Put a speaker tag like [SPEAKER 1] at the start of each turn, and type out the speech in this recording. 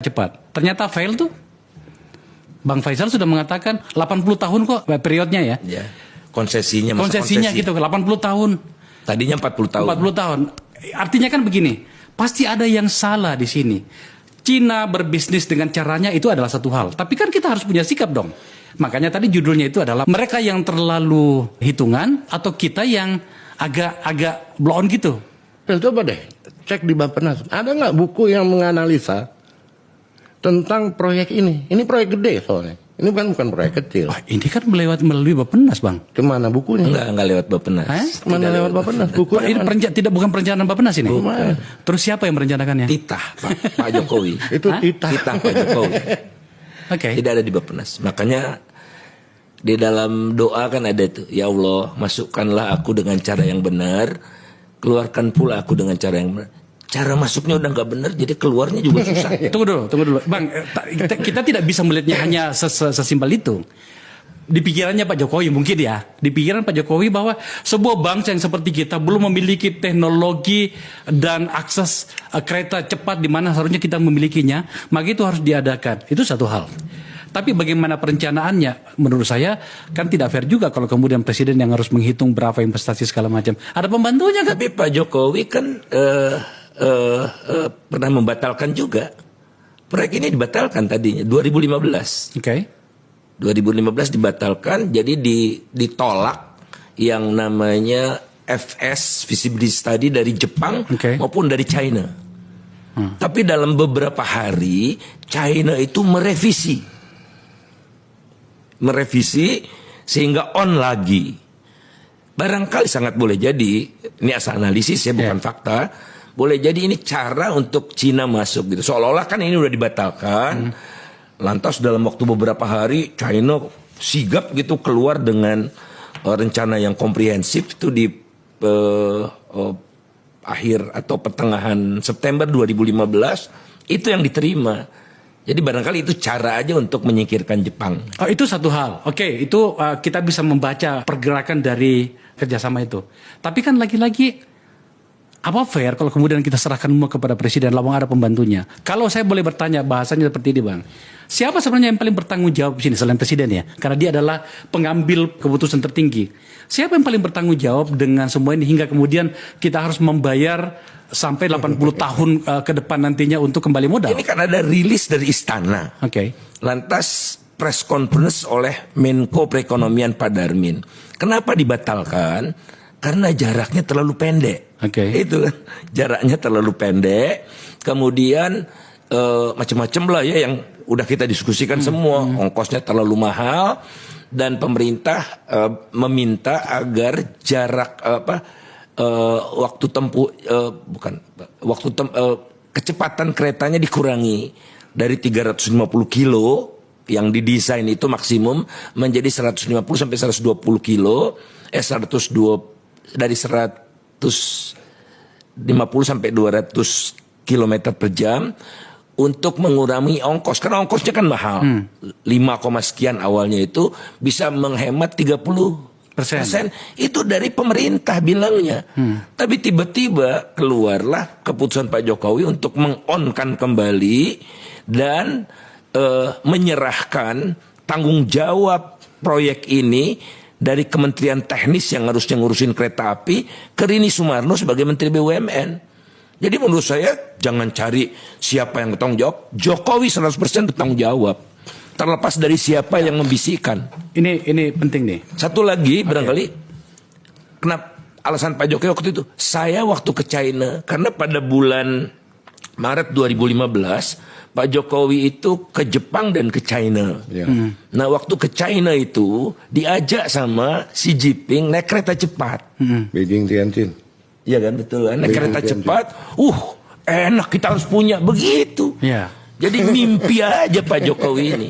[SPEAKER 1] cepat. Ternyata fail tuh. Bang Faisal sudah mengatakan 80 tahun kok periodnya ya.
[SPEAKER 2] Ya. Konsesinya
[SPEAKER 1] gitu 80 tahun.
[SPEAKER 2] Tadinya 40 tahun.
[SPEAKER 1] 40 tahun. Artinya kan begini, pasti ada yang salah di sini. Cina berbisnis dengan caranya itu adalah satu hal. Tapi kan kita harus punya sikap dong. Makanya tadi judulnya itu adalah mereka yang terlalu hitungan atau kita yang agak blow on gitu.
[SPEAKER 3] Coba deh cek di Bappenas. Ada nggak buku yang menganalisa tentang proyek ini? Ini proyek gede soalnya. Ini bukan proyek kecil.
[SPEAKER 1] Wah, ini kan melalui Bappenas, Bang.
[SPEAKER 3] Kemana bukunya?
[SPEAKER 2] Enggak lewat Bappenas.
[SPEAKER 3] Mana lewat Bappenas? Bukunya
[SPEAKER 1] Ini bukan perencanaan Bappenas ini. Terus siapa yang merencanakannya?
[SPEAKER 2] Titah Pak Jokowi.
[SPEAKER 3] Itu titah
[SPEAKER 2] Pak Jokowi.
[SPEAKER 1] Oke.
[SPEAKER 2] Tidak ada di Bappenas. Makanya di dalam doa kan ada itu. Ya Allah, masukkanlah aku dengan cara yang benar. Keluarkan pula aku dengan cara yang benar. Cara masuknya udah nggak benar, jadi keluarnya juga susah.
[SPEAKER 1] Tunggu dulu, Bang. Kita tidak bisa melihatnya hanya sesimpel itu. Di pikirannya Pak Jokowi mungkin ya, di pikiran Pak Jokowi bahwa sebuah bangsa yang seperti kita belum memiliki teknologi dan akses kereta cepat di mana seharusnya kita memilikinya, maka itu harus diadakan. Itu satu hal. Tapi bagaimana perencanaannya, menurut saya kan tidak fair juga kalau kemudian presiden yang harus menghitung berapa investasi segala macam. Ada pembantunya kan?
[SPEAKER 2] Tapi Pak Jokowi kan pernah membatalkan juga. Proyek ini dibatalkan tadinya 2015.
[SPEAKER 1] Oke.
[SPEAKER 2] 2015 dibatalkan, jadi ditolak yang namanya FS Feasibility Study dari Jepang maupun dari China. Tapi dalam beberapa hari China itu merevisi sehingga on lagi. Barangkali sangat boleh jadi, ini asal analisis ya bukan fakta. Boleh jadi ini cara untuk Cina masuk gitu. Seolah-olah kan ini udah dibatalkan. Lantas dalam waktu beberapa hari China sigap gitu keluar dengan rencana yang komprehensif itu di akhir atau pertengahan September 2015 itu yang diterima. Jadi barangkali itu cara aja untuk menyingkirkan Jepang.
[SPEAKER 1] Oh, itu satu hal. Oke, itu kita bisa membaca pergerakan dari kerjasama itu. Tapi kan lagi-lagi apa fair kalau kemudian kita serahkan semua kepada presiden, lawang ada pembantunya. Kalau saya boleh bertanya bahasanya seperti ini, Bang. Siapa sebenarnya yang paling bertanggung jawab di sini selain presiden ya? Karena dia adalah pengambil keputusan tertinggi. Siapa yang paling bertanggung jawab dengan semua ini hingga kemudian kita harus membayar sampai 80 tahun ke depan nantinya untuk kembali modal?
[SPEAKER 2] Ini kan ada rilis dari istana.
[SPEAKER 1] Oke.
[SPEAKER 2] Lantas press conference oleh Menko Perekonomian Pak Darmin. Kenapa dibatalkan? Karena jaraknya terlalu pendek. Itu kan jaraknya terlalu pendek. Kemudian macam-macam lah ya yang udah kita diskusikan semua. Ongkosnya terlalu mahal dan pemerintah meminta agar jarak waktu tempuh kecepatan keretanya dikurangi dari 350 kilo yang didesain itu maksimum menjadi 150 sampai 120 kilo, 120 dari 150 sampai 200 km per jam untuk mengurangi ongkos. Karena ongkosnya kan mahal. 5, sekian awalnya itu bisa menghemat 30%. Itu dari pemerintah bilangnya. Tapi tiba-tiba keluarlah keputusan Pak Jokowi untuk mengonkan kembali dan menyerahkan tanggung jawab proyek ini dari Kementerian Teknis yang harusnya ngurusin kereta api ke Rini Sumarno sebagai Menteri BUMN. Jadi menurut saya jangan cari siapa yang bertanggung jawab. Jokowi 100% bertanggung jawab. Terlepas dari siapa yang membisikkan.
[SPEAKER 1] Ini penting nih.
[SPEAKER 2] Satu lagi barangkali kenapa alasan Pak Jokowi waktu itu, saya waktu ke China karena pada bulan Maret 2015 Pak Jokowi itu ke Jepang dan ke China. Nah waktu ke China itu diajak sama Xi Jinping naik kereta cepat.
[SPEAKER 3] Beijing Tianjin.
[SPEAKER 2] Iya kan betul kan? Naik kereta cepat. Enak kita harus punya begitu.
[SPEAKER 1] Iya.
[SPEAKER 2] Jadi mimpi aja Pak Jokowi ini.